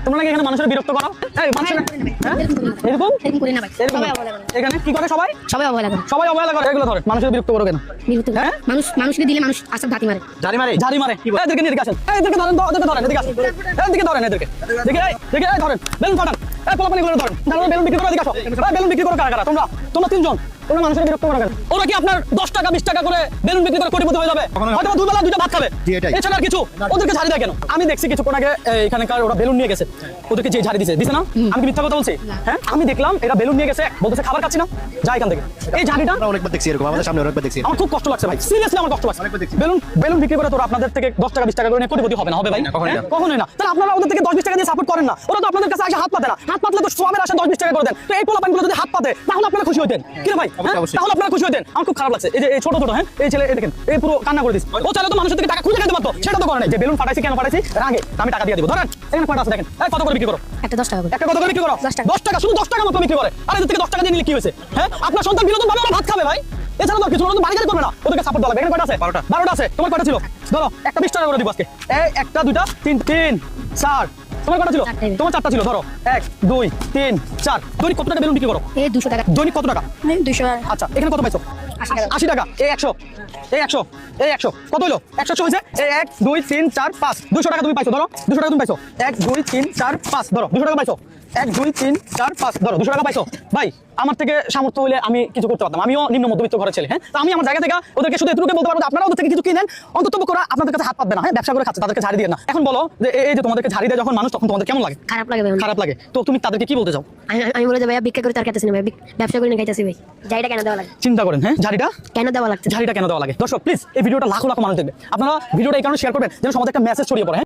তোমরা নাকি এখানে মানুষের বিরক্ত করো? এই মানুষের এরকম এরকম করি না ভাই, এরকম সবাই অবহেলা করে। এখানে কি করে সবাই? সবাই অবহেলা করে। সবাই অবহেলা করে এগুলো ধরে মানুষের বিরক্ত করো কেন? বিরক্ত করে। হ্যাঁ? মানুষকে দিলে মানুষ আসার ধাতি মারে। ঝাড়ি মারে এদেরকে নিয়ে এদিকে আসেন। এদেরকে ধরেন তো, এদেরকে ধরেন, এদিকে আসেন। এদিকে ধরেন, এদেরকে দেখে ধরেন বেলুন ফাটান। পোলাপানি করে ধরেন, তাহলে বেলুন বিক্রি করে এদিকে আসো। বেলুন বিক্রি করো কারা কারা? তোমরা তিনজন। তোমরা মানুষের বিরক্ত করো কেন? ওরা কি আপনার 10 টাকা 20 টাকা করে বেলুন বিক্রি করে কোটিপতি হয়ে যাবে? হয়তো দুবেলা দুইটা ভাত খাবে, এছাড়া আর কিছু। ওদেরকে ঝাড়ি দেয় কেন? আমি দেখছি কিছুক্ষণ আগে এখানকার ওরা বেলুন নিয়ে গেছে, ওদেরকে যে ঝাড়ি দিছে না? আমি কি মিথ্যা কথা বলছি? হ্যাঁ, আমি দেখলাম এরা বেলুন নিয়ে গেছে, বলতেছে খাবার খাচ্ছি না, যা এখান থেকে। এই ঝাড়িটা আমরা অনেকবার দেখছি এরকম, আমাদের সামনে অনেকবার দেখছি। আমার খুব কষ্ট লাগছে ভাই, সিরিয়াসলি আমার কষ্ট লাগছে। বেলুন বিক্রি করে তোরা আপনাদের থেকে 10 টাকা 20 টাকা করে নিয়ে কোটিপতি হবে না? হবে ভাই? কখনোই না। তাহলে আপনারা ওদের থেকে 10-20 টাকা দিয়ে সাপোর্ট করেন না। ওরা তো আপনাদের কাছে এসে হাত পাতে না, হাত পাতলে তো সবের আসে 10-20 টাকা করে দেন। তো এই পোলাপানগুলো যদি হাত পাতে তাহলে আপনারা খুশি হতেন কি রে ভাই? তাহলে আপনারা খুশি হতেন। আমার খুব খারাপ লাগছে। এই যে এই ছোট হ্যাঁ, এই ছেলে এই দেখেন, এই পুরো কান্না করে দিচ্ছে। ও চাইলে তো মানুষের থেকে টাকা খুঁজে খেতে পারতো, সেটা তো করে নাই। যে বেলুন ফাটাইছি কেন ফাটাইছি? রাগে আমি টাকা দিয়ে দিব। ধরেন এখানে কয়টা আছে দেখেন, এই কত করে বিক্রি করো? একটা 10 টাকা করে। একটা কত করে বিক্রি করো? 10 টাকা। 10 টাকা, শুধু 10 টাকা মতো বিক্রি করে। আর এদের থেকে 10 টাকা দিয়ে নিলে কি হয়েছে? হ্যাঁ, আপনার সন্তান বিনোদন ভাবে ওরা ভাত খাবে ভাই, এছাড়া তো কিছু ওরা তো বাড়ি গাড়ি করবে না, ওদেরকে সাপোর্ট দেওয়া লাগবে। এখানে কয়টা আছে? 12টা আছে। তোমার কয়টা ছিল? ধরো একটা 20 টাকা করে দিব আজকে। এই একটা দুইটা তিন 4। তোমার কয়টা ছিল? তোমার 4টা ছিল। ধরো 1 2 3 4। দৈনিক কত টাকা বেলুন বিক্রি করো? এই 200 টাকা। দৈনিক কত টাকা? 200 টাকা। আচ্ছা, এখানে কত পাইছো? 80 টাকা। এই 100 কত হলো? 100 হয়েছে। এই 1 2 3 4 5 200 টাকা তুমি পাইছো। ধরো 200 টাকা তুমি পাইছো। 1 2 3 4 5 ধরো 200 টাকা পাইছো। 1 2 3 4 5 ধরো 200 টাকা পাইছো। ভাই আমার থেকে সামর্থ্য হলে আমি কিছু করতে পারতাম, আমিও নিম্ন মধ্যবিত্ত ঘরের ছেলে। হ্যাঁ, তো আমি আমার জায়গা থেকে ওদেরকে শুধু এটুকু বলতে পারবো যে আপনারা ওদের থেকে কিছু কিনেন, অন্তত করে আপনাদের কাছে হাত পাতবে না। হ্যাঁ, ব্যবসা করে খাচ্ছে, তাদেরকে ঝাড়ি দিয়ে না। এখন বলো যে এই যে তোমাদেরকে ঝাড়ি দেয় যখন মানুষ, তখন তোমাদের কেমন লাগে? খারাপ লাগে ভাই। খারাপ লাগে। তো তুমি তাদেরকে কি বলতে চাও? আমি বলে যে ভাইয়া ভিক্ষা করে তার খাইতেছি না ভাই, ব্যবসা করে না খাইতেছি ভাই। যাইটা কেন দেওয়া লাগে? চিন্তা করেন। হ্যাঁ, ঝাড়িটা কেন দেওয়া লাগছে? কেন দেওয়া লাগে? দর্শক প্লিজ এই ভিডিওটা লাখো মানুষ দেখবে। আপনারা ভিডিওটা এই কারণে শেয়ার করবেন যেন সমাজে একটা মেসেজ ছড়িয়ে পড়ে।